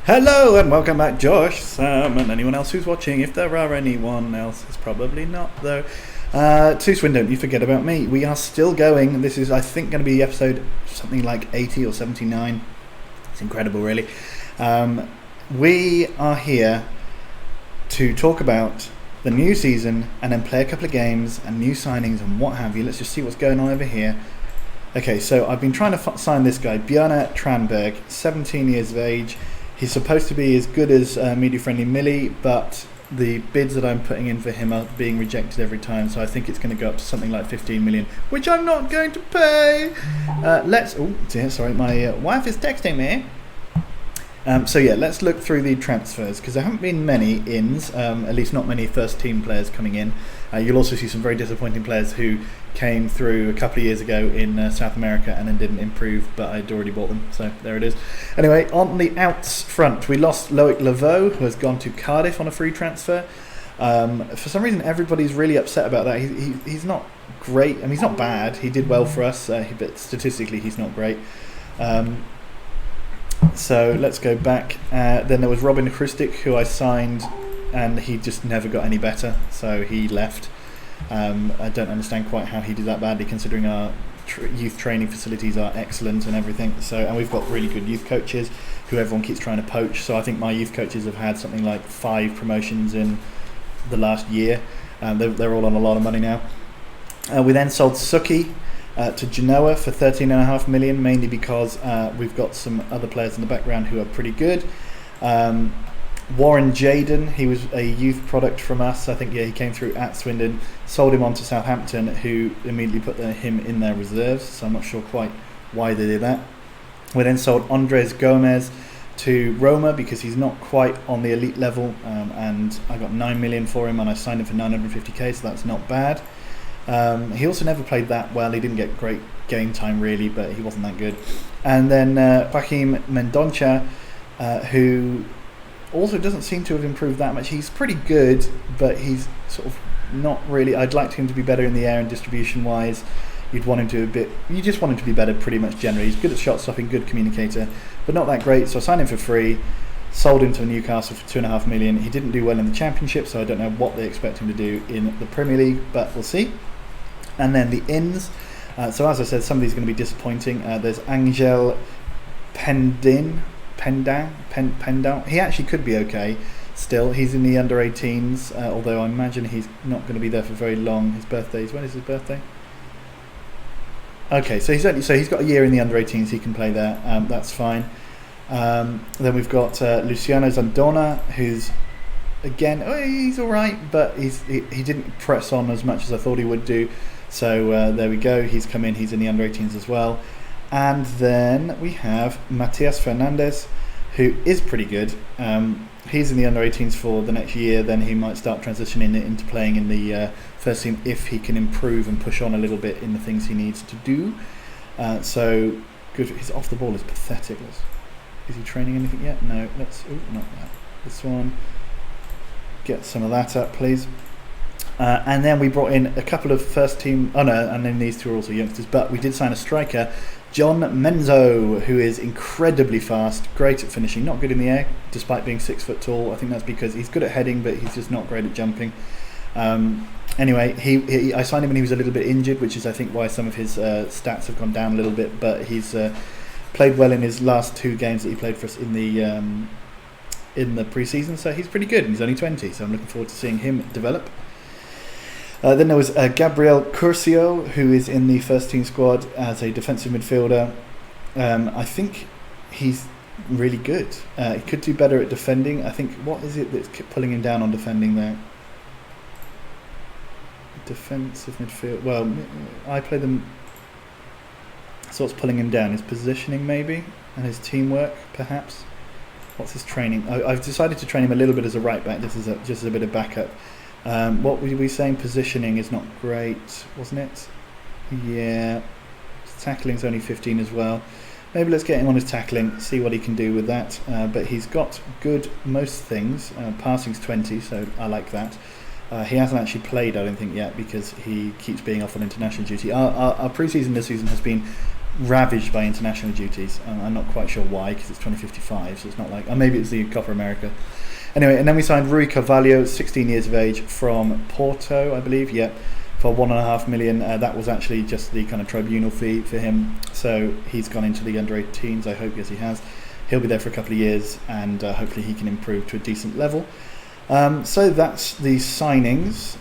Hello and welcome back, Josh, Sam, and anyone else who's watching. If there are anyone else, it's probably not though. To Swindon't, you forget about me. We are still going. This is, I think, going to be episode something like 80 or 79. It's incredible, really. We are here to talk about the new season and then play a couple of games and new signings and what have you. Let's just see what's going on over here. Okay, so I've been trying to sign this guy, Bjarne Tranberg, 17 years of age. He's supposed to be as good as media-friendly Millie, but the bids that I'm putting in for him are being rejected every time, so I think it's going to go up to something like 15 million, which I'm not going to pay. Oh dear, sorry, my wife is texting me. So yeah, let's look through the transfers, because there haven't been many ins, at least not many first team players coming in. You'll also see some very disappointing players who came through a couple of years ago in South America and then didn't improve, but I'd already bought them, so there it is. Anyway, on the outs front, we lost Loic Laveau, who has gone to Cardiff on a free transfer. For some reason, everybody's really upset about that. He's not great. I mean, he's not bad. He did well for us, but statistically, he's not great. So let's go back. Then there was Robin Christic, who I signed, and he just never got any better, so he left. I don't understand quite how he did that badly, considering our youth training facilities are excellent and everything. So, and we've got really good youth coaches who everyone keeps trying to poach. So I think my youth coaches have had something like 5 promotions in the last year. They're all on a lot of money now. We then sold Suki to Genoa for 13.5 million, mainly because we've got some other players in the background who are pretty good. Warren Jaden, he was a youth product from us. I think, yeah, he came through at Swindon, sold him on to Southampton, who immediately put him in their reserves, so I'm not sure quite why they did that. We then sold Andres Gomez to Roma because he's not quite on the elite level, and I got 9 million for him, and I signed him for 950k, so that's not bad. He also never played that well. He didn't get great game time really, but he wasn't that good. And then Joaquim Mendonça, who also doesn't seem to have improved that much. He's pretty good, but he's sort of not really. I'd like him to be better in the air and distribution wise. You just want him to be better pretty much generally. He's good at shot stopping, good communicator, but not that great. So I signed him for free, sold him to Newcastle for 2.5 million. He didn't do well in the Championship, so I don't know what they expect him to do in the Premier League, but we'll see. And then the ins. So as I said, some of these are going to be disappointing. There's Angel Pendang. He actually could be okay still. He's in the under 18s, although I imagine he's not going to be there for very long. His birthday is, when is his birthday? Okay, so he's got a year in the under 18s. He can play there. That's fine. Then we've got Luciano Zandona, who's again, he's all right, but he didn't press on as much as I thought he would do. So there we go. He's come in. He's in the under 18s as well. And then we have Matias Fernandez, who is pretty good. He's in the under 18s for the next year. Then he might start transitioning into playing in the first team if he can improve and push on a little bit in the things he needs to do. So good. His off the ball is pathetic. Is he training anything yet? No. Not that. This one. Get some of that up, please. And then we brought in a couple of first team. Oh no, and then these two are also youngsters. But we did sign a striker, John Menzo, who is incredibly fast, great at finishing, not good in the air, despite being 6 foot tall. I think that's because he's good at heading, but he's just not great at jumping. Anyway, I signed him when he was a little bit injured, which is I think why some of his stats have gone down a little bit. But he's played well in his last 2 games that he played for us in the pre-season, so he's pretty good, and he's only 20, so I'm looking forward to seeing him develop. Then there was Gabriel Curcio, who is in the first team squad as a defensive midfielder. I think he's really good. He could do better at defending. I think, what is it that's pulling him down on defending there? Defensive midfield. Well, I play them. So what's pulling him down? His positioning maybe, and his teamwork perhaps. What's his training? I've decided to train him a little bit as a right back, just as a bit of backup. What were we saying? Positioning is not great, wasn't it? Yeah. Tackling's only 15 as well. Maybe let's get him on his tackling, see what he can do with that. But he's got good most things. Passing's 20, so I like that. He hasn't actually played, I don't think, yet, because he keeps being off on international duty. Our pre-season this season has been ravaged by international duties. I'm not quite sure why, because it's 2055, so it's not like... maybe it's the Copa America. Anyway, and then we signed Rui Carvalho, 16 years of age, from Porto, I believe, for $1.5 million. That was actually just the kind of tribunal fee for him, so he's gone into the under-18s, I hope. Yes, he has. He'll be there for a couple of years, and hopefully he can improve to a decent level. So that's the signings.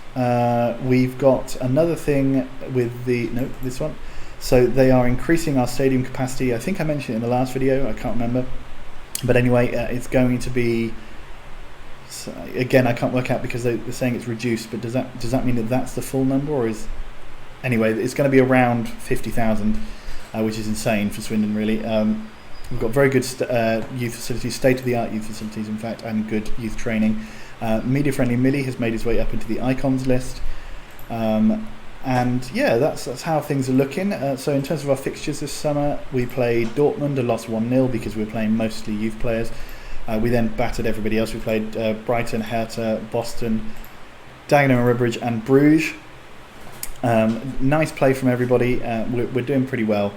We've got another thing with this one. So they are increasing our stadium capacity. I think I mentioned it in the last video, I can't remember. But anyway, it's going to be... So again, I can't work out because they're saying it's reduced, but does that mean that that's the full number, or is... Anyway, it's going to be around 50,000, which is insane for Swindon, really. We've got very good youth facilities, state-of-the-art youth facilities, in fact, and good youth training. Media-friendly Millie has made his way up into the icons list. And yeah, that's how things are looking. So in terms of our fixtures this summer, we played Dortmund and lost 1-0 because we were playing mostly youth players. We then battered everybody else. We played Brighton, Hertha, Boston, Dagenham and Redbridge and Bruges. Nice play from everybody. We're doing pretty well.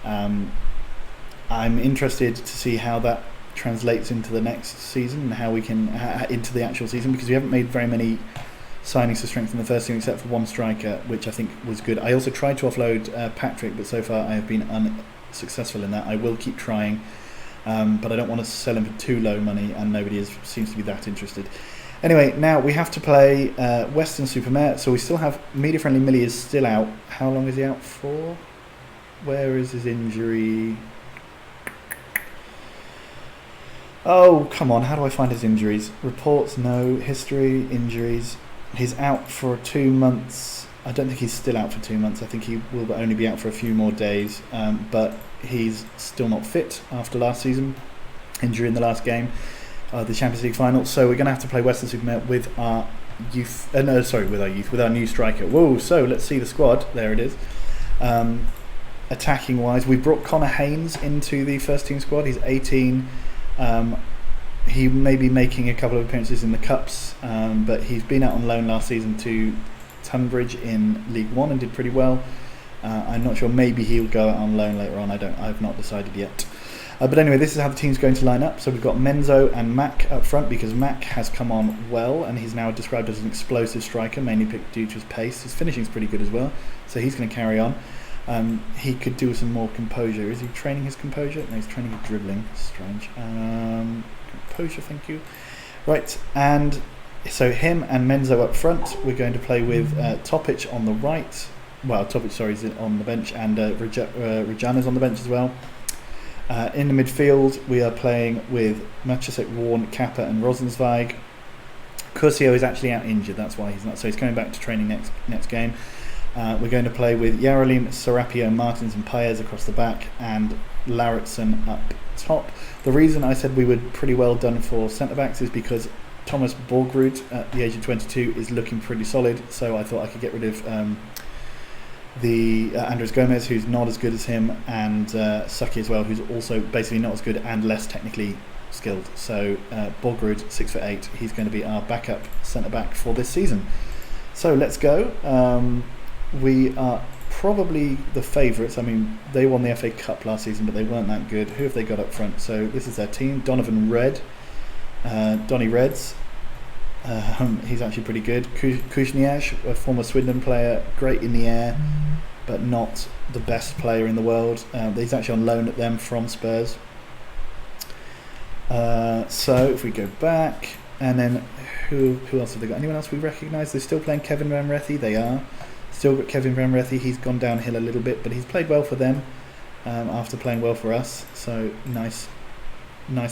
I'm interested to see how that translates into the next season and how we can into the actual season, because we haven't made very many signings to strengthen the first team except for one striker, which I think was good. I also tried to offload Patrick, but so far I have been unsuccessful in that. I will keep trying, but I don't want to sell him for too low money, and nobody seems to be that interested. Anyway, now we have to play Weston-super-Mare, so we still have media-friendly Millie is still out. How long is he out for? Where is his injury? Oh, come on, how do I find his injuries? Reports, no. History, injuries. He's out for 2 months. I don't think he's still out for 2 months. I think he will only be out for a few more days. But he's still not fit after last season. Injury in the last game, the Champions League final. So we're going to have to play Weston-super-Mare with our youth. With our new striker. Whoa, so let's see the squad. There it is. Attacking wise, we brought Connor Haynes into the first team squad. He's 18. He may be making a couple of appearances in the Cups, but he's been out on loan last season to Tunbridge in League One and did pretty well. I'm not sure, maybe he'll go out on loan later on. I've not decided yet. But anyway, this is how the team's going to line up. So we've got Menzo and Mac up front, because Mac has come on well and he's now described as an explosive striker, mainly picked due to his pace. His finishing's pretty good as well, so he's going to carry on. He could do some more composure. Is he training his composure? No, he's training his dribbling. Strange. Composure, thank you. Right, and so him and Menzo up front. We're going to play with Topic on the right. Well, Topic, sorry, is on the bench, and Regina's on the bench as well. In the midfield, we are playing with Matusek, Warren, Kappa and Rosenzweig. Curcio is actually out injured, that's why he's not. So he's coming back to training next game. We're going to play with Yarolim, Serapio, Martins and Paez across the back, and Lauritsen up top. The reason I said we were pretty well done for centre-backs is because Thomas Borgrud at the age of 22 is looking pretty solid, so I thought I could get rid of Andres Gomez, who's not as good as him, and Sucky as well, who's also basically not as good and less technically skilled. So Borgrud, 6'8", he's going to be our backup centre-back for this season. So let's go. We are probably the favourites. I mean, they won the FA Cup last season, but they weren't that good. Who have they got up front? So this is their team. Donovan Red, Donny Reds. He's actually pretty good. Kuzniak, a former Swindon player, great in the air, but not the best player in the world. He's actually on loan at them from Spurs. So if we go back, and then who else have they got? Anyone else we recognise? They're still playing Kevin Van Rethy. They are. Still got Kevin Van Rethy. He's gone downhill a little bit, but he's played well for them after playing well for us. So nice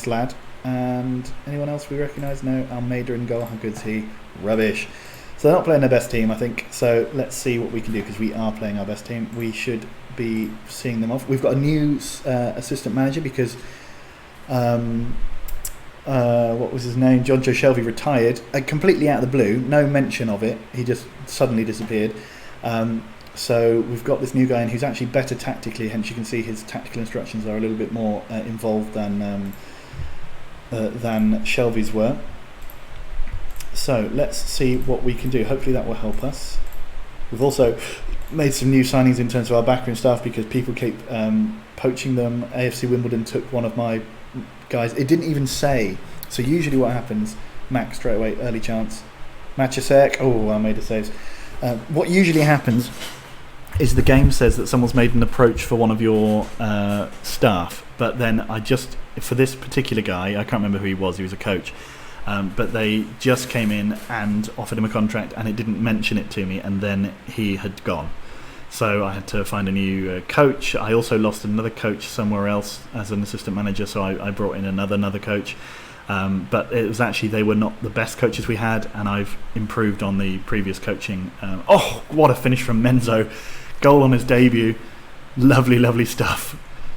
lad. And anyone else we recognise? No. Almeida in goal. How good's he? Rubbish. So they're not playing their best team, I think. So let's see what we can do, because we are playing our best team. We should be seeing them off. We've got a new assistant manager because what was his name? John Joe Shelby retired completely out of the blue. No mention of it. He just suddenly disappeared. So we've got this new guy in who's actually better tactically, hence you can see his tactical instructions are a little bit more involved than Shelby's were. So let's see what we can do. Hopefully that will help us. We've also made some new signings in terms of our backroom staff because people keep poaching them. AFC Wimbledon took one of my guys. It didn't even say. So usually what happens, Mac straight away, early chance. Matchasek, Almeida saves. What usually happens is the game says that someone's made an approach for one of your staff, but then for this particular guy, I can't remember who he was a coach, but they just came in and offered him a contract and it didn't mention it to me, and then he had gone. So I had to find a new coach. I also lost another coach somewhere else as an assistant manager, so I brought in another coach. But it was actually, they were not the best coaches we had, and I've improved on the previous coaching. What a finish from Menzo. Goal on his debut. Lovely stuff.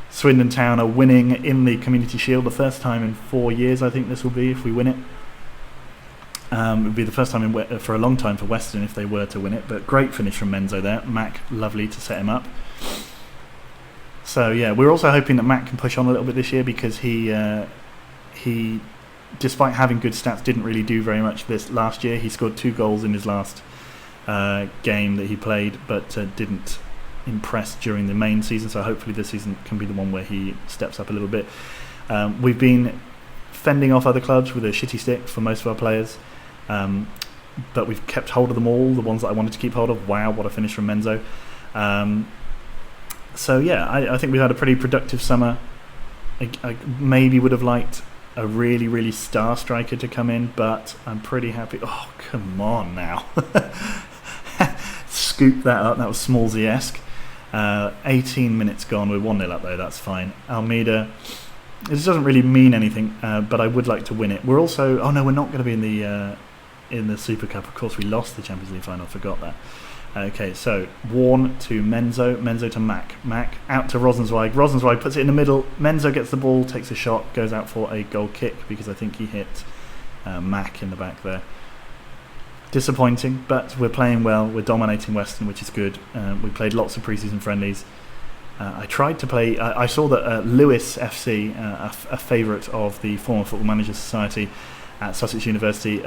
Swindon Town are winning in the Community Shield, the first time in 4 years, I think this will be, if we win it. It would be the first time for a long time for Western if they were to win it, but great finish from Menzo there. Mac, lovely to set him up. So yeah, we're also hoping that Mac can push on a little bit this year, because he despite having good stats, didn't really do very much this last year. He scored 2 goals in his last game that he played, but didn't impress during the main season, so hopefully this season can be the one where he steps up a little bit. We've been fending off other clubs with a shitty stick for most of our players, but we've kept hold of them all, the ones that I wanted to keep hold of. Wow, what a finish from Menzo. So yeah, I think we've had a pretty productive summer. I maybe would have liked a really star striker to come in, but I'm pretty happy. Oh, come on now. Scoop that up. That was Smallsy-esque. 18 minutes gone. We're 1-0 up though, that's fine. Almeida, this doesn't really mean anything, but I would like to win it. We're also, we're not going to be in the Super Cup. Of course, we lost the Champions League final, forgot that. Okay, so Warren to Menzo to Mac out to Rosenzweig. Rosenzweig puts it in the middle. Menzo gets the ball, takes a shot, goes out for a goal kick because I think he hit Mac in the back there. Disappointing, but we're playing well. We're dominating Western, which is good. We played lots of pre-season friendlies. I tried to play. I saw that Lewis FC, a favourite of the former Football Managers Society at Sussex University,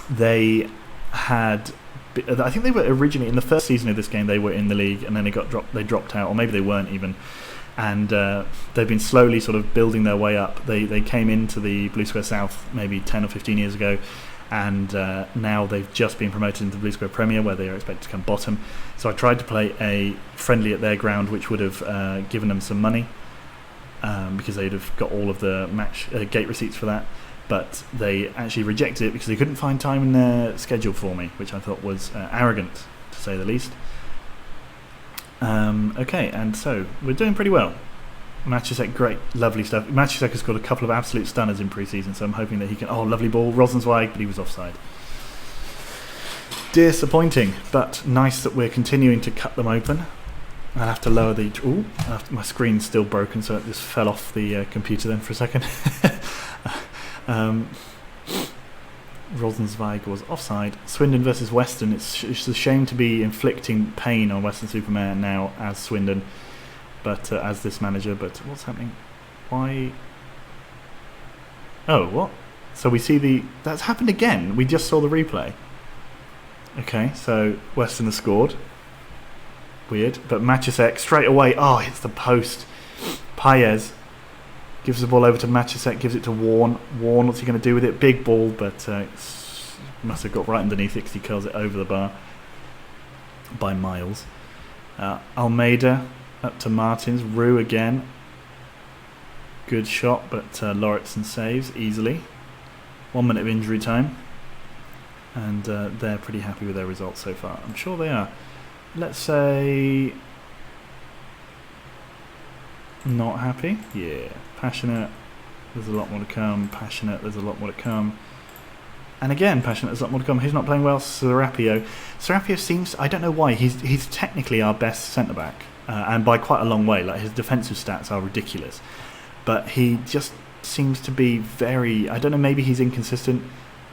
they had. I think they were originally in the first season of this game. They were in the league, and then they dropped out, or maybe they weren't even. And they've been slowly sort of building their way up. They came into the Blue Square South maybe 10 or 15 years ago, and now they've just been promoted into the Blue Square Premier, where they are expected to come bottom. So I tried to play a friendly at their ground, which would have given them some money, because they'd have got all of the match gate receipts for that. But they actually rejected it because they couldn't find time in their schedule for me, which I thought was arrogant, to say the least. Okay, and so we're doing pretty well. Matchasek, great, lovely stuff. Matchasek has got a couple of absolute stunners in pre-season, so I'm hoping that he can... Oh, lovely ball, Rosenzweig, but he was offside. Disappointing, but nice that we're continuing to cut them open. I'll have to lower the... Ooh, my screen's still broken, so it just fell off the computer then for a second. Rosenzweig was offside. Swindon versus Western. It's a shame to be inflicting pain on Western-super-Mare now as Swindon, but as this manager. But what's happening? Why? Oh, what? So we see that's happened again. We just saw the replay. Okay, so Western has scored. Weird, but Matchasek straight away. Oh, hits the post. Paez gives the ball over to Matchasek, gives it to Warren. Warren, what's he going to do with it? Big ball, but must have got right underneath it because he curls it over the bar by miles. Almeida up to Martins. Rue again. Good shot, but Lauritsen saves easily. 1 minute of injury time. And they're pretty happy with their results so far. I'm sure they are. Let's say... Not happy? Yeah. Passionate, there's a lot more to come. Passionate, there's a lot more to come. And again, passionate, there's a lot more to come. Who's not playing well? Serapio. Serapio seems... I don't know why. He's technically our best centre-back. And by quite a long way. Like, his defensive stats are ridiculous. But he just seems to be very... I don't know, maybe he's inconsistent.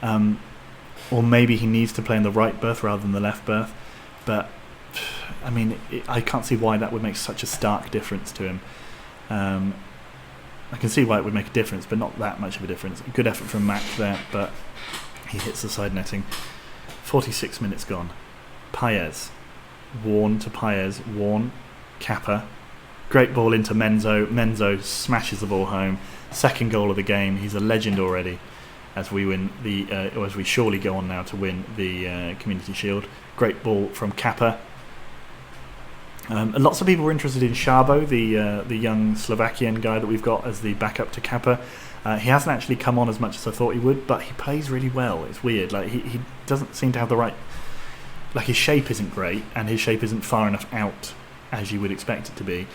Or maybe he needs to play in the right berth rather than the left berth. But, I mean, I can't see why that would make such a stark difference to him. I can see why it would make a difference, but not that much of a difference. Good effort from Mac there, but he hits the side netting. 46 minutes gone. Paez. Warn to Paez, Warn, Kappa. Great ball into Menzo. Menzo smashes the ball home. Second goal of the game. He's a legend already. As we win or as we surely go on now to win the Community Shield. Great ball from Kappa. Lots of people were interested in Szabo, the young Slovakian guy that we've got as the backup to Kappa. He hasn't actually come on as much as I thought he would, but he plays really well. It's weird. Like he doesn't seem to have the right. Like his shape isn't great, and his shape isn't far enough out as you would expect it to be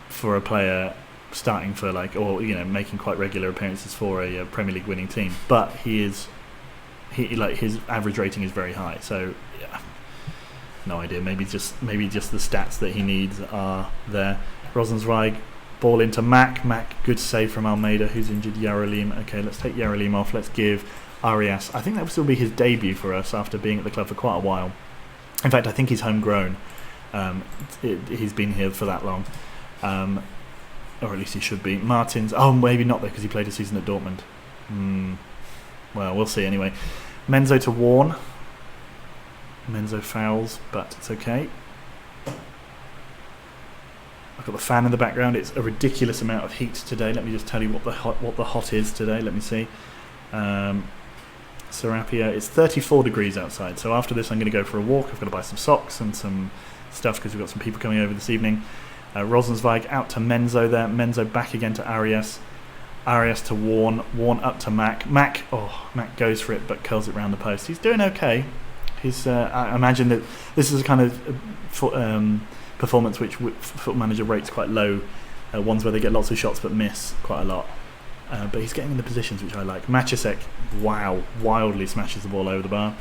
for a player starting for making quite regular appearances for a Premier League winning team. But his average rating is very high. So yeah, no idea. Maybe just the stats that he needs are there. Rosenzweig, ball into Mac. Mac, good save from Almeida, who's injured Yarolim. Okay, let's take Yarolim off. Let's give Arias. I think that will still be his debut for us after being at the club for quite a while. In fact, I think he's homegrown. He's been here for that long. Or at least he should be. Martins, maybe not though, because he played a season at Dortmund. Well, we'll see anyway. Menzo to Warn. Menzo fouls, but it's okay. I've got the fan in the background. It's a ridiculous amount of heat today. Let me just tell you what the hot is today. Let me see. Serapia, it's 34 degrees outside. So after this, I'm going to go for a walk. I've got to buy some socks and some stuff because we've got some people coming over this evening. Rosenzweig out to Menzo there. Menzo back again to Arias. Arias to Warn. Warn up to Mac. Mac goes for it but curls it round the post. He's doing okay. I imagine that this is a kind of performance which Football Manager rates quite low. Ones where they get lots of shots but miss quite a lot. But he's getting in the positions which I like. Maciasek, wildly smashes the ball over the bar.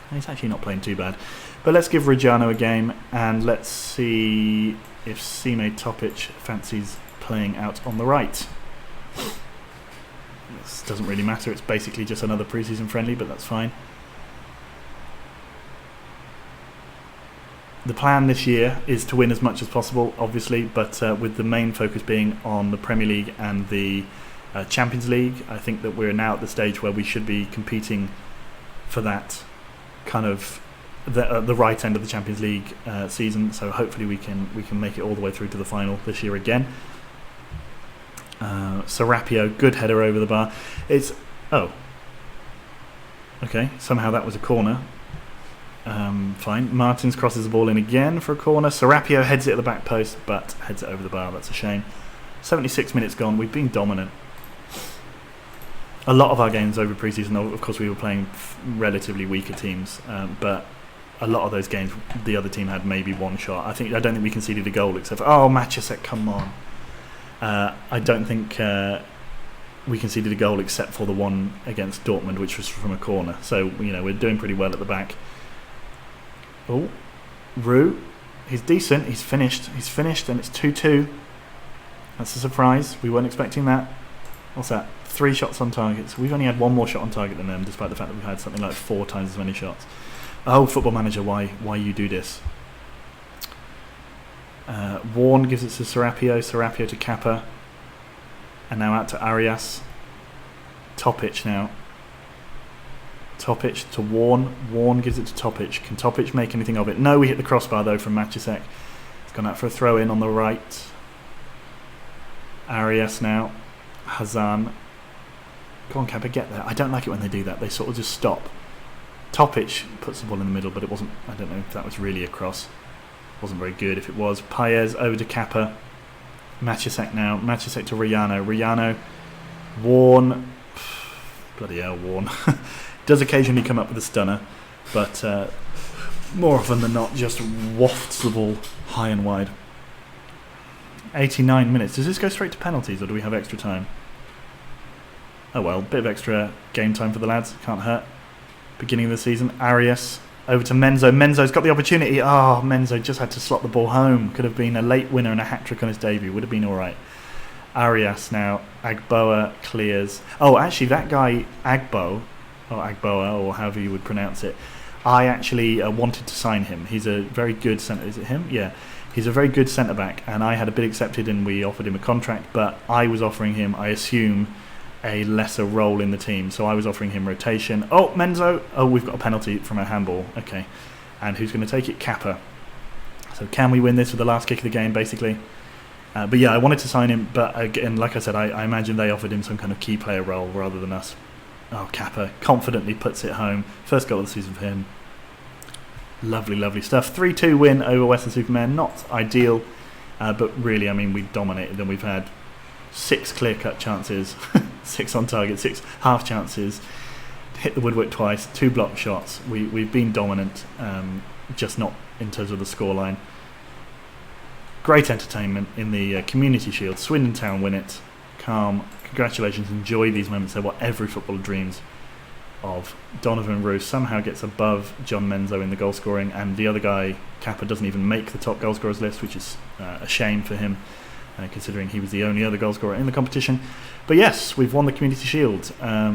He's actually not playing too bad. But let's give Reggiano a game and let's see if Sime Topic fancies playing out on the right. This doesn't really matter. It's basically just another pre-season friendly, but that's fine. The plan this year is to win as much as possible, obviously, but with the main focus being on the Premier League and the Champions League. I think that we're now at the stage where we should be competing for that kind of the right end of the Champions League season. So hopefully we can make it all the way through to the final this year again. Serapio, good header over the bar. Okay, somehow that was a corner. Fine. Martins crosses the ball in again for a corner. Serapio heads it at the back post, but heads it over the bar. That's a shame. 76 minutes gone. We've been dominant. A lot of our games over pre-season, of course, we were playing relatively weaker teams, but a lot of those games, the other team had maybe one shot. I don't think we conceded a goal except for Maciasek, come on. I don't think we conceded a goal except for the one against Dortmund, which was from a corner. So we're doing pretty well at the back. Roux, he's decent. He's finished, and it's 2-2. That's a surprise. We weren't expecting that. What's that? 3 shots on target. So we've only had one more shot on target than them, despite the fact that we've had something like 4 times as many shots. Football Manager, why you do this? Warn gives it to Serapio. Serapio to Kappa, and now out to Arias. Topic now. Topic to Warn. Warn gives it to Topic. Can Topic make anything of it? No, we hit the crossbar though from Maciasek. It's gone out for a throw in on the right. Arias now. Hazan. Go on, Kappa, get there. I don't like it when they do that. They sort of just stop. Topic puts the ball in the middle, but it wasn't. I don't know if that was really a cross. Wasn't very good if it was. Paez over to Kappa. Maciasek now. Maciasek to Riano. Riano. Warn. Bloody hell, Warn. Does occasionally come up with a stunner, but more often than not just wafts the ball high and wide. 89 minutes. Does this go straight to penalties or do we have extra time? Oh well, bit of extra game time for the lads. Can't hurt. Beginning of the season. Arias over to Menzo. Menzo's got the opportunity. Menzo just had to slot the ball home. Could have been a late winner and a hat-trick on his debut. Would have been alright. Arias now. Agboa clears. Actually that guy Agboa, or however you would pronounce it, I actually wanted to sign him. He's a very good centre. Is it him? Yeah. He's a very good centre-back, and I had a bid accepted and we offered him a contract, but I was offering him, I assume, a lesser role in the team. So I was offering him rotation. Menzo. We've got a penalty from a handball. Okay. And who's going to take it? Kappa. So can we win this with the last kick of the game, basically? But yeah, I wanted to sign him, but again, like I said, I imagine they offered him some kind of key player role rather than us. Oh, Kappa confidently puts it home. First goal of the season for him. Lovely, lovely stuff. 3-2 win over Western Superman. Not ideal, but really, I mean, we dominated them. We've had 6 clear-cut chances, 6 on target, 6 half chances, hit the woodwork twice, 2 block shots. We've been dominant, just not in terms of the scoreline. Great entertainment in the Community Shield. Swindon Town win it. Calm. Congratulations. Enjoy these moments. They're what every footballer dreams of. Donovan Roos somehow gets above John Menzo in the goal scoring, and the other guy, Kappa, doesn't even make the top goal scorers list, which is a shame for him, considering he was the only other goal scorer in the competition. But yes, we've won the Community Shield. I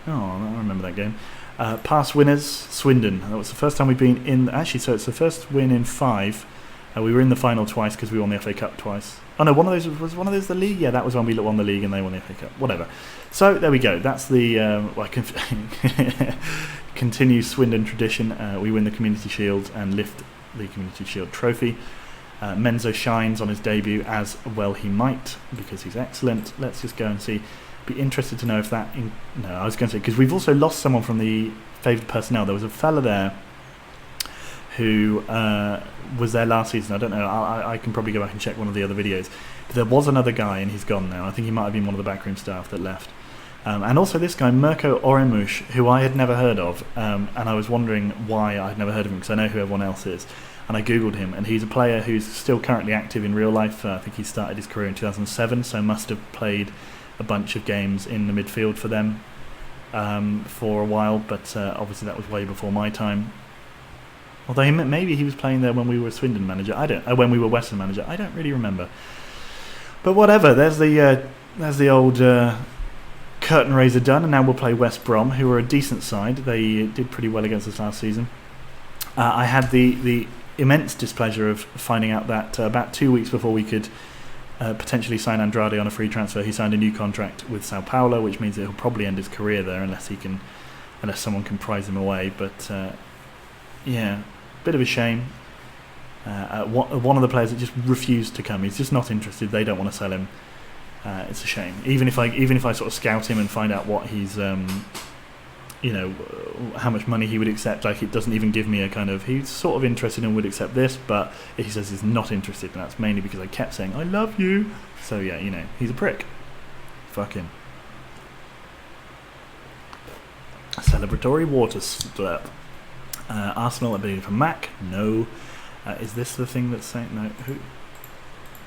remember that game. Past winners, Swindon. That was the first time we've been in. Actually, so it's the first win in 5. We were in the final twice because we won the FA Cup twice. Oh no, one of those was one of those the league. Yeah, that was when we won the league and they won the FA Cup. Whatever. So there we go. That's the continue Swindon tradition. We win the Community Shield and lift the Community Shield trophy. Menzo shines on his debut, as well he might, because he's excellent. Let's just go and see. Be interested to know if that. No, I was going to say, because we've also lost someone from the favoured personnel. There was a fella there who was there last season. I don't know. I can probably go back and check one of the other videos. But there was another guy, and he's gone now. I think he might have been one of the backroom staff that left. And also this guy, Mirko Oremush, who I had never heard of, and I was wondering why I'd never heard of him, because I know who everyone else is. And I googled him, and he's a player who's still currently active in real life. I think he started his career in 2007, so must have played a bunch of games in the midfield for them for a while, but obviously that was way before my time. Although maybe he was playing there when we were Swindon manager. When we were Western manager. I don't really remember. But whatever. There's the old curtain raiser done, and now we'll play West Brom, who are a decent side. They did pretty well against us last season. I had the immense displeasure of finding out that about 2 weeks before we could potentially sign Andrade on a free transfer, he signed a new contract with Sao Paulo, which means that he'll probably end his career there unless someone can prize him away. But yeah, bit of a shame. One of the players that just refused to come. He's just not interested. They don't want to sell him. It's a shame. Even if I sort of scout him and find out what he's how much money he would accept, like, it doesn't even give me a kind of, he's sort of interested and would accept this, but he says he's not interested, and that's mainly because I kept saying I love you. So yeah, he's a prick. Fuck him. Celebratory water slurp. Arsenal ability for Mac. No. Is this the thing that's saying no? Who?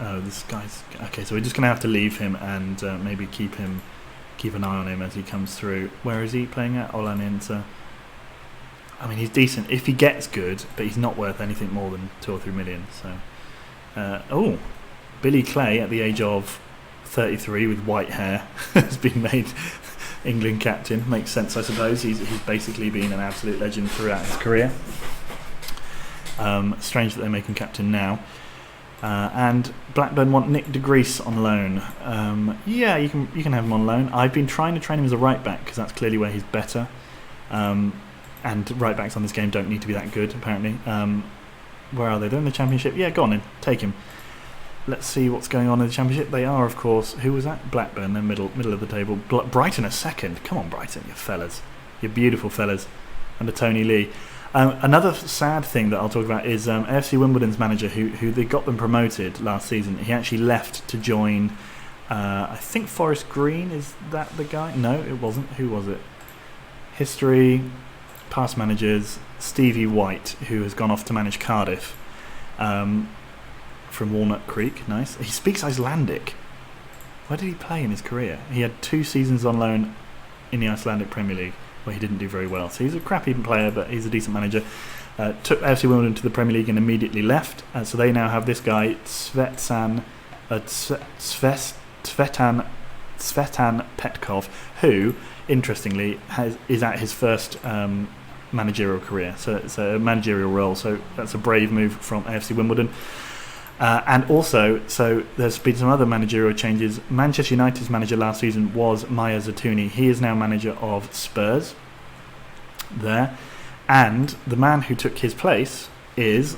Oh, this guy's okay. So we're just gonna have to leave him and maybe keep an eye on him as he comes through. Where is he playing at? Olaninsa. I mean, he's decent if he gets good, but he's not worth anything more than 2 or 3 million. So, Billy Clay at the age of 33 with white hair has been made England captain. Makes sense, I suppose. He's basically been an absolute legend throughout his career. Strange that they make him captain now. And Blackburn want Nick de Gries on loan. Yeah, you can have him on loan. I've been trying to train him as a right back because that's clearly where he's better. And right backs on this game don't need to be that good, apparently. Where are they? They're in the Championship. Yeah, go on in, take him. Let's see what's going on in the Championship. They are, of course. Who was that? Blackburn. They're middle of the table. Brighton are second. Come on, Brighton, you fellas, you beautiful fellas, under Tony Lee. Another sad thing that I'll talk about is AFC Wimbledon's manager, who they got them promoted last season. He actually left to join, I think, Forest Green. Is that the guy? No, it wasn't. Who was it? History, past managers, Stevie White, who has gone off to manage Cardiff from Walnut Creek. Nice. He speaks Icelandic. Where did he play in his career? He had 2 seasons on loan in the Icelandic Premier League, where he didn't do very well. So he's a crappy player, but he's a decent manager. Took AFC Wimbledon to the Premier League and immediately left. So they now have this guy, Svetan Petkov, who, interestingly, is at his first managerial career. So it's a managerial role. So that's a brave move from AFC Wimbledon. And also, so there's been some other managerial changes. Manchester United's manager last season was Maya Zatuni. He is now manager of Spurs there. And the man who took his place is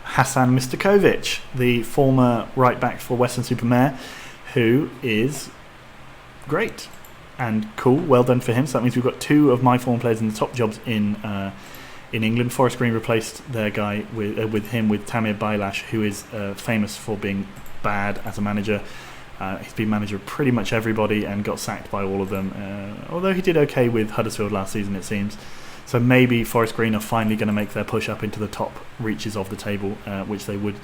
Hasan Mistakovic, the former right back for Weston-super-Mare, who is great and cool. Well done for him. So that means we've got 2 of my former players in the top jobs in England. Forest Green replaced their guy with Tamir Bailash, who is famous for being bad as a manager. He's been manager of pretty much everybody and got sacked by all of them, although he did okay with Huddersfield last season, it seems. So maybe Forest Green are finally going to make their push up into the top reaches of the table, which they would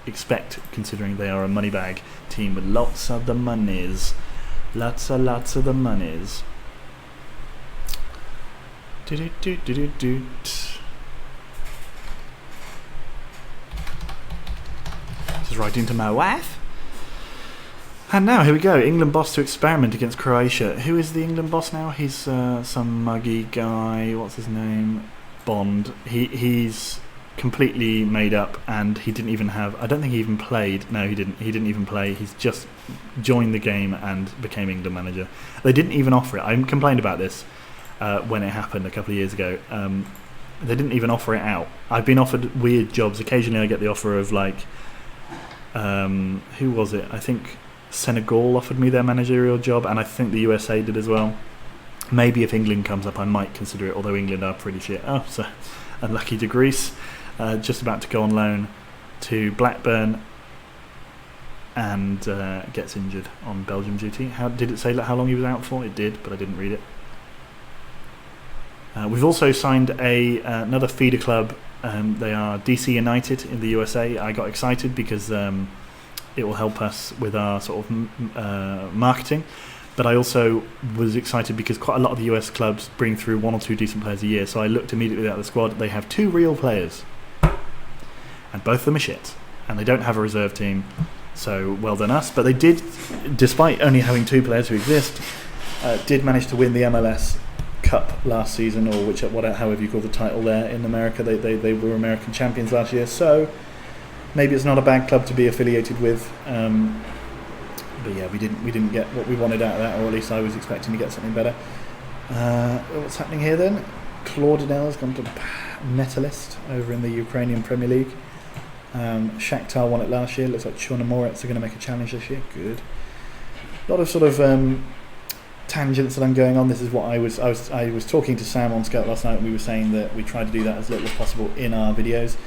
expect, considering they are a money bag team with lots of the monies. Lots of the monies. Just writing to my wife. And now, here we go. England boss to experiment against Croatia. Who is the England boss now? He's some muggy guy. What's his name? Bond. He's completely made up, and he didn't even have... I don't think he even played. No, he didn't. He didn't even play. He's just joined the game and became England manager. They didn't even offer it. I complained about this when it happened a couple of years ago. They didn't even offer it out. I've been offered weird jobs. Occasionally I get the offer of, like... who was it? I think... Senegal offered me their managerial job, and I think the USA did as well. Maybe if England comes up I might consider it, although England are pretty shit. Oh, so unlucky to Greece. Just about to go on loan to Blackburn and gets injured on Belgium duty. How did it say how long he was out for? It did, but I didn't read it. We've also signed another feeder club. They are DC United in the USA. I got excited because it will help us with our sort of marketing, but I also was excited because quite a lot of the US clubs bring through 1 or 2 decent players a year, so I looked immediately at the squad. They have 2 real players, and both of them are shit, and they don't have a reserve team, so well done us. But they did, despite only having 2 players who exist, did manage to win the MLS Cup last season, or however you call the title there in America. They were American champions last year, so maybe it's not a bad club to be affiliated with, but yeah, we didn't get what we wanted out of that, or at least I was expecting to get something better. What's happening here then? Claudinel has gone to Metalist over in the Ukrainian Premier League. Shakhtar won it last year. Looks like Chornomorets are going to make a challenge this year. Good. A lot of sort of tangents that I'm going on. This is what I was talking to Sam on Scout last night, and we were saying that we try to do that as little as possible in our videos.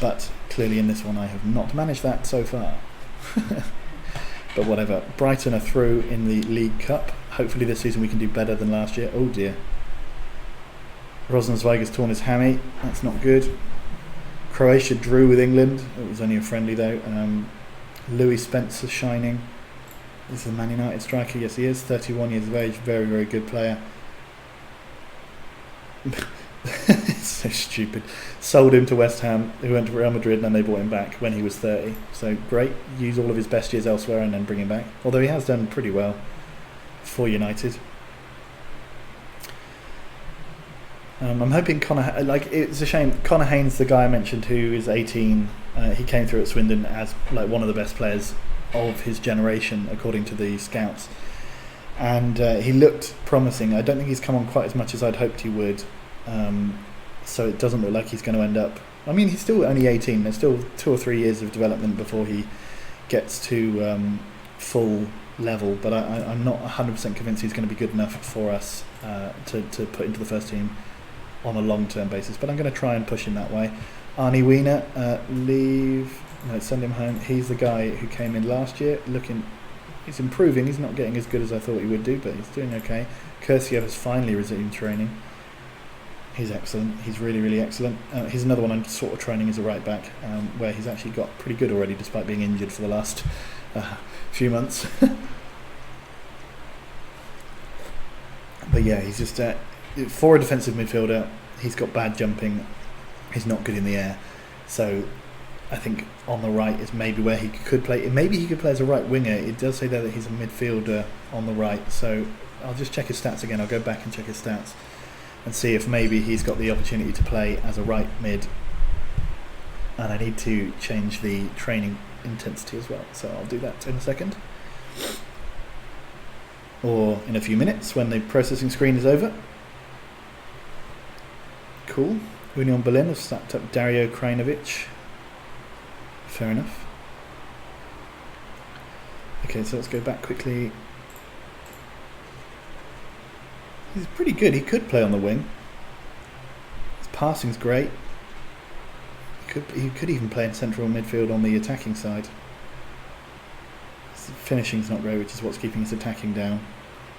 But clearly in this one I have not managed that so far. But whatever. Brighton are through in the League Cup. Hopefully this season we can do better than last year. Oh dear. Rosenzweig has torn his hammy. That's not good. Croatia drew with England. It was only a friendly though. Louis Spencer shining. This is a Man United striker. Yes he is. 31 years of age. Very, very good player. It's so stupid. Sold him to West Ham, who went to Real Madrid, and then they bought him back when he was 30. So great, use all of his best years elsewhere and then bring him back. Although he has done pretty well for United. I'm hoping Connor, it's a shame, Connor Haynes, the guy I mentioned who is 18, he came through at Swindon as like one of the best players of his generation according to the scouts, and he looked promising. I don't think he's come on quite as much as I'd hoped he would. So it doesn't look like he's going to end up... I mean, he's still only 18. There's still 2 or 3 years of development before he gets to full level. But I'm not 100% convinced he's going to be good enough for us to put into the first team on a long-term basis. But I'm going to try and push him that way. Arnie Wiener, send him home. He's the guy who came in last year. He's improving. He's not getting as good as I thought he would do, but he's doing okay. Curcio has finally resumed training. He's excellent. He's really, really excellent. He's another one I'm sort of training as a right back, where he's actually got pretty good already, despite being injured for the last few months. But yeah, he's just for a defensive midfielder. He's got bad jumping. He's not good in the air. So I think on the right is maybe where he could play. Maybe he could play as a right winger. It does say there that he's a midfielder on the right. So I'll just check his stats again. I'll go back and check his stats and see if maybe he's got the opportunity to play as a right mid. And I need to change the training intensity as well, so I'll do that in a second, or in a few minutes when the processing screen is over. Cool. Union Berlin have snapped up Dario Krajinovic. Fair enough. Okay, so let's go back quickly. He's pretty good. He could play on the wing. His passing's great. He could even play in central midfield on the attacking side. His finishing's not great, which is what's keeping his attacking down.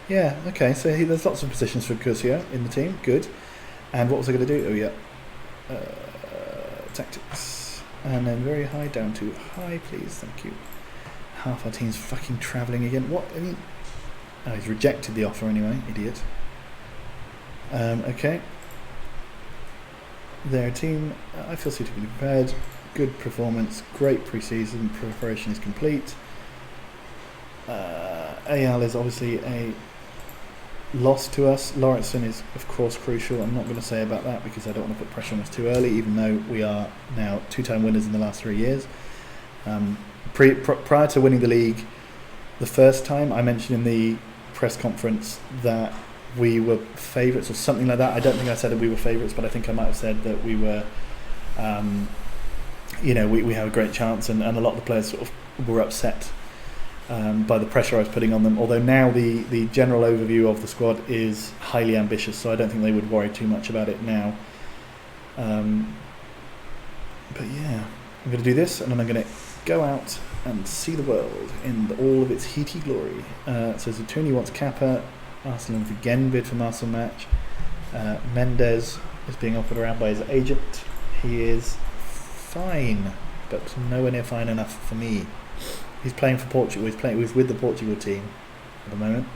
Yeah, okay, so there's lots of positions for Curcio in the team. Good. And what was I going to do? Oh, yeah. Tactics. And then very high down to high, please. Thank you. Half our team's fucking travelling again. What? I mean... Oh, he's rejected the offer anyway. Idiot. Okay. Their team, I feel suitably prepared. Good performance. Great pre-season. Preparation is complete. AL is obviously a loss to us. Lauritsen is, of course, crucial. I'm not going to say about that because I don't want to put pressure on us too early, even though we are now 2-time winners in the last 3 years. Prior to winning the league the first time, I mentioned in the press conference that we were favourites or something like that. I don't think I said that we were favourites, but I think I might have said that we were, we have a great chance, and a lot of the players sort of were upset by the pressure I was putting on them. Although now the general overview of the squad is highly ambitious, so I don't think they would worry too much about it now. But yeah, I'm going to do this, and then I'm going to go out and see the world in all of its heaty glory. So Zatuni wants Kappa. Arsenal has again bid for Marcel Match. Mendes is being offered around by his agent. He is fine, but nowhere near fine enough for me. He's playing for Portugal. He's with the Portugal team at the moment.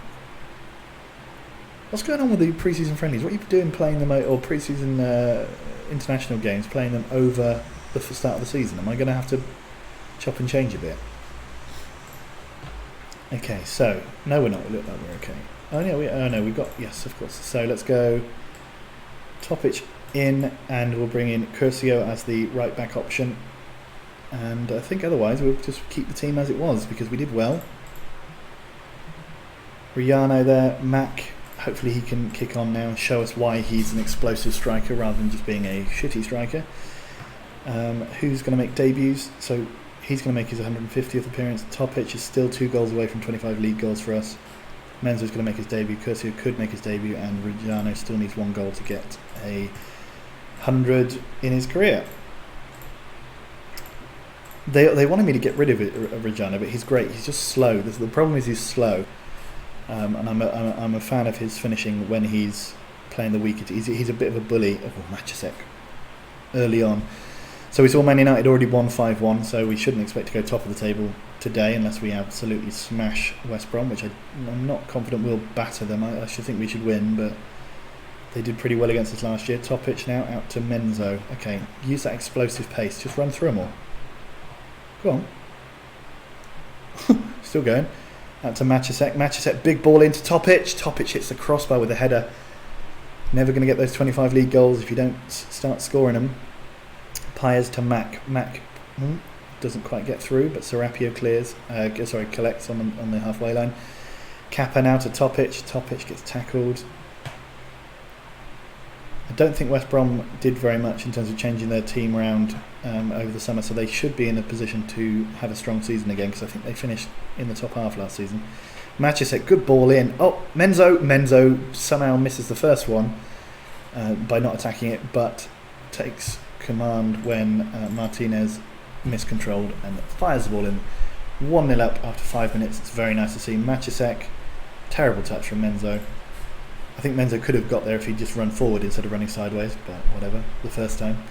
What's going on with the pre-season friendlies? What are you doing playing them, or pre-season international games, playing them over the start of the season? Am I going to have to chop and change a bit? Okay, so no, we're not. We look like we're okay. We've got, yes, of course. So let's go Topic in, and we'll bring in Curcio as the right back option. And I think otherwise we'll just keep the team as it was because we did well. Riano there, Mac. Hopefully he can kick on now and show us why he's an explosive striker rather than just being a shitty striker. Who's going to make debuts? So he's going to make his 150th appearance. Topic is still 2 goals away from 25 league goals for us. Menzo's going to make his debut. Curcio could make his debut, and Reggiano still needs 1 goal to get 100 in his career. They wanted me to get rid of Reggiano, but he's great. He's just slow. The problem is he's slow, and I'm a fan of his finishing when he's playing the weaker. He's a bit of a bully. Oh, Matchasek early on. So we saw Man United already won 5-1, so we shouldn't expect to go top of the table today unless we absolutely smash West Brom, which I'm not confident we'll batter them. I should think we should win, but they did pretty well against us last year. Topic now out to Menzo. Okay, use that explosive pace. Just run through them all. Go on. Still going. Out to Matchasek. Matchasek, big ball into Topic. Topic hits the crossbar with a header. Never going to get those 25 league goals if you don't start scoring them. Pyers to Mac. Mac doesn't quite get through, but Serapio collects on the halfway line. Kappa now to Topic. Topic gets tackled. I don't think West Brom did very much in terms of changing their team around over the summer, so they should be in a position to have a strong season again, because I think they finished in the top half last season. Matchasek, good ball in. Oh, Menzo somehow misses the first one by not attacking it, but takes command when Martinez miscontrolled and fires the ball in. 1-0 up after 5 minutes. It's very nice to see. Matchasek, terrible touch from Menzo. I think Menzo could have got there if he'd just run forward instead of running sideways, but whatever, the first time.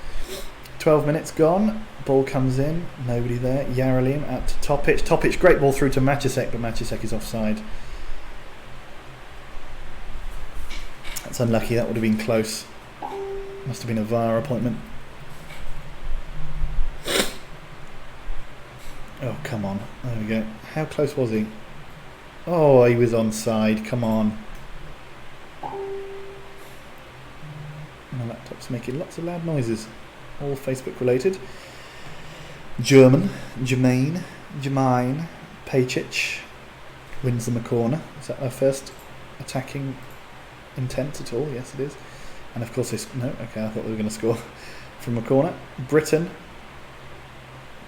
12 minutes gone, ball comes in, nobody there. Yaralim out to Topic. Topic, great ball through to Matchasek, but Matchasek is offside. That's unlucky, that would have been close. Must have been a VAR appointment. Oh, come on. There we go. How close was he? Oh, he was onside. Come on. My laptop's making lots of loud noises. All Facebook related. Jermaine, Pejcic wins them a corner. Is that our first attacking intent at all? Yes, it is. And of course, no. Okay, I thought we were going to score from a corner. Britain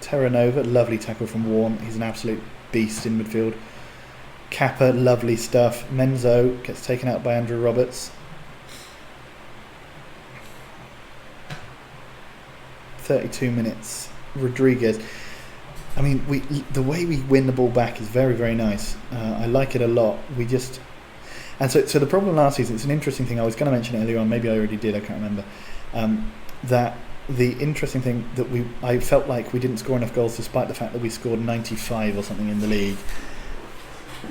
Terranova, lovely tackle from Warren. He's an absolute beast in midfield. Kappa, lovely stuff. Menzo gets taken out by Andrew Roberts. 32 minutes. Rodriguez. I mean, the way we win the ball back is very, very nice. I like it a lot. So the problem last season, it's an interesting thing. I was going to mention it earlier on. Maybe I already did. I can't remember. That the interesting thing that I felt like we didn't score enough goals, despite the fact that we scored 95 or something in the league.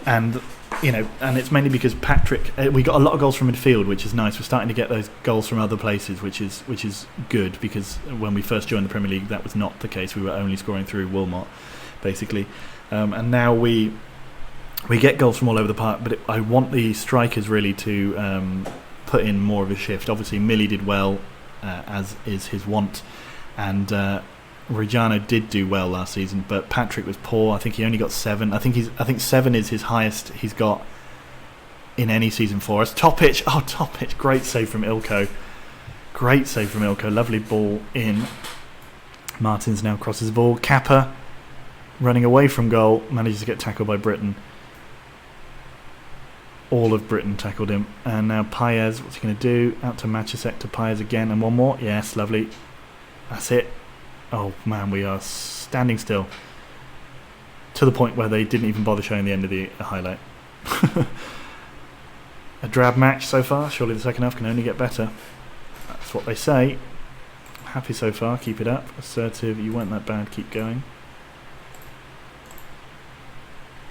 And and it's mainly because Patrick. We got a lot of goals from midfield, which is nice. We're starting to get those goals from other places, which is good, because when we first joined the Premier League, that was not the case. We were only scoring through Wilmot, basically, and now we get goals from all over the park. But I want the strikers really to put in more of a shift. Obviously, Millie did well, as is his wont, and Reggiano did do well last season, but Patrick was poor. I think he only got 7. I think 7 is his highest he's got in any season for us. Topic, great save from Ilko. Lovely ball in. Martins now crosses the ball. Kappa, running away from goal, manages to get tackled by Britain. All of Britain tackled him. And now Paez, what's he going to do? Out to Machasek, to Paez again, and one more. Yes, lovely. That's it. Oh man, we are standing still. To the point where they didn't even bother showing the end of the highlight. A drab match so far. Surely the second half can only get better. That's what they say. Happy so far, keep it up. Assertive, you weren't that bad, keep going.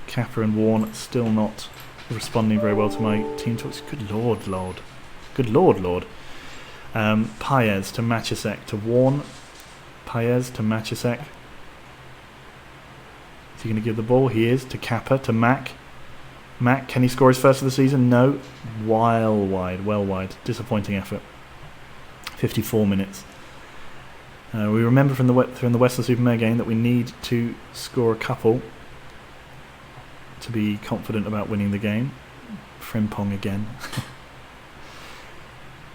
Kappa and Warren still not responding very well to my team talks. Good lord. Paez to Machasek to Warren. Paez to Machasek. Is he going to give the ball? He is. To Kappa, to Mac. Mac, can he score his first of the season? No. Well wide. Disappointing effort. 54 minutes. We remember from the Westerlo-super-Mare game that we need to score a couple to be confident about winning the game. Frimpong again.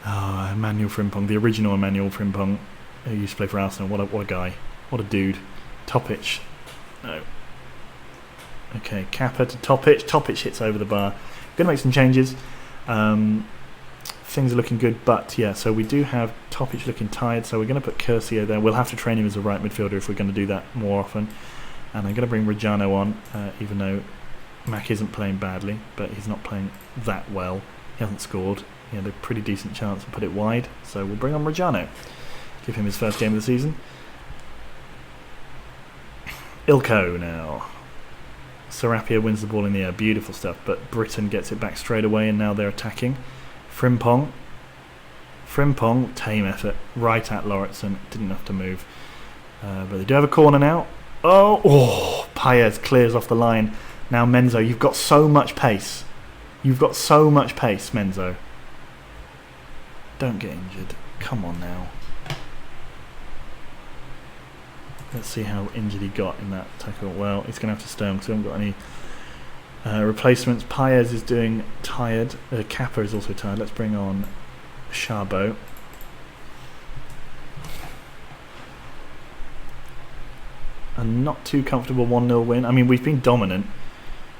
Emmanuel Frimpong, the original Emmanuel Frimpong, who used to play for Arsenal. What a guy. What a dude. Topic. No. Okay, Kappa to Topic. Topic hits over the bar. Going to make some changes. Things are looking good, but yeah, so we do have Topic looking tired, so we're going to put Curcio there. We'll have to train him as a right midfielder if we're going to do that more often. And I'm going to bring Reggiano on, even though Mac isn't playing badly, but he's not playing that well. He hasn't scored. He had a pretty decent chance to put it wide, so we'll bring on Reggiano. Give him his first game of the season. Ilko now. Sarapia wins the ball in the air. Beautiful stuff, but Britain gets it back straight away, and now they're attacking. Frimpong, tame effort, right at Lauritsen, didn't have to move. But they do have a corner now. Paez clears off the line. Now Menzo, you've got so much pace. Menzo. Don't get injured. Come on now. Let's see how injured he got in that tackle. Well, he's going to have to stay on because we haven't got any replacements. Paez is doing tired. Kappa is also tired. Let's bring on Charbot. A not too comfortable 1-0 win. I mean, we've been dominant,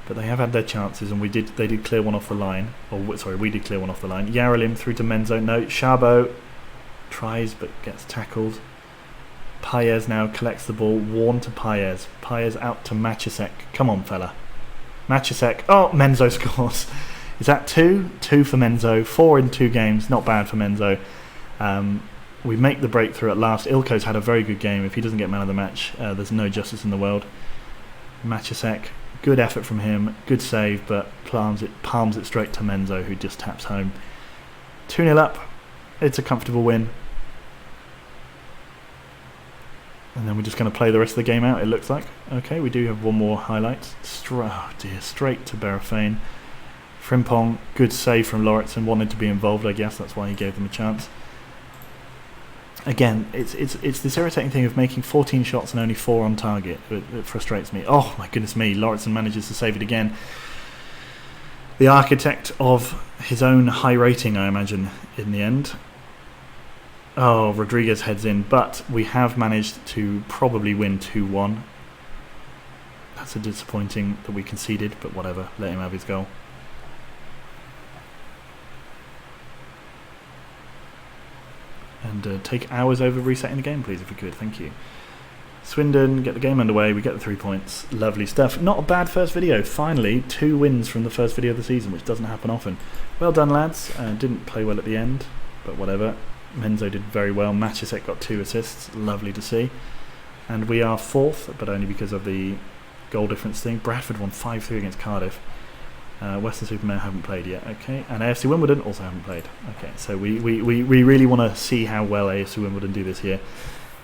but they have had their chances, and they did clear one off the line. We did clear one off the line. Yaralim through to Menzo. No, Charbot tries but gets tackled. Paez now collects the ball. Warn to Paez. Paez out to Machasek. Come on, fella. Machasek. Oh, Menzo scores. Is that 2? 2 for Menzo. 4 in 2 games. Not bad for Menzo. We make the breakthrough at last. Ilko's had a very good game. If he doesn't get man of the match, there's no justice in the world. Machasek. Good effort from him. Good save, but palms it straight to Menzo, who just taps home. 2-0 up. It's a comfortable win. And then we're just going to play the rest of the game out, it looks like. Okay, we do have one more highlight. Straight to Berafane. Frimpong, good save from Lauritsen. Wanted to be involved, I guess. That's why he gave them a chance. Again, it's this irritating thing of making 14 shots and only 4 on target. It frustrates me. Oh, my goodness me. Lauritsen manages to save it again. The architect of his own high rating, I imagine, in the end. Oh, Rodriguez heads in, but we have managed to probably win 2-1. That's a disappointing that we conceded, but whatever, let him have his goal. And take hours over resetting the game, please, if we could. Thank you. Swindon, get the game underway. We get the 3 points. Lovely stuff. Not a bad first video. Finally, 2 wins from the first video of the season, which doesn't happen often. Well done, lads. Didn't play well at the end, but whatever. Menzo did very well. Matisek got 2 assists. Lovely to see. And we are 4th, but only because of the goal difference thing. Bradford won 5-3 against Cardiff. Western-super-Mare haven't played yet, okay, and AFC Wimbledon also haven't played, okay, so we really want to see how well AFC Wimbledon do this year.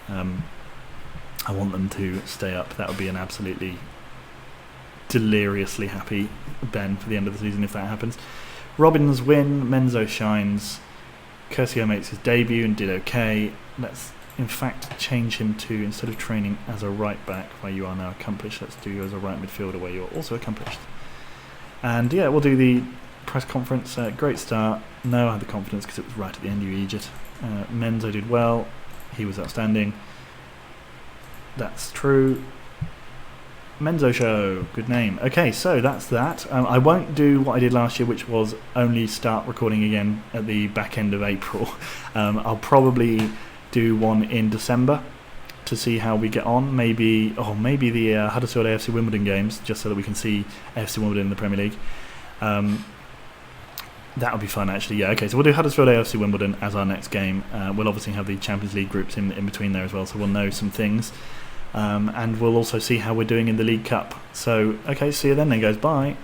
I want them to stay up. That would be an absolutely deliriously happy Ben for the end of the season if that happens. Robbins win, Menzo shines, Curcio makes his debut and did okay. Let's in fact change him to, instead of training as a right back where you are now accomplished, let's do you as a right midfielder where you're also accomplished. And yeah, we'll do the press conference. Great start. No, I had the confidence because it was right at the end, you idiot. Menzo did well. He was outstanding. That's true. Menzo Show. Good name. Okay, so that's that. I won't do what I did last year, which was only start recording again at the back end of April. I'll probably do one in December to see how we get on. Maybe the Huddersfield AFC Wimbledon games, just so that we can see AFC Wimbledon in the Premier League. That would be fun, actually. Yeah, okay, so we'll do Huddersfield AFC Wimbledon as our next game. We'll obviously have the Champions League groups in between there as well, so we'll know some things. And we'll also see how we're doing in the League Cup. So, okay, see you then guys. Bye.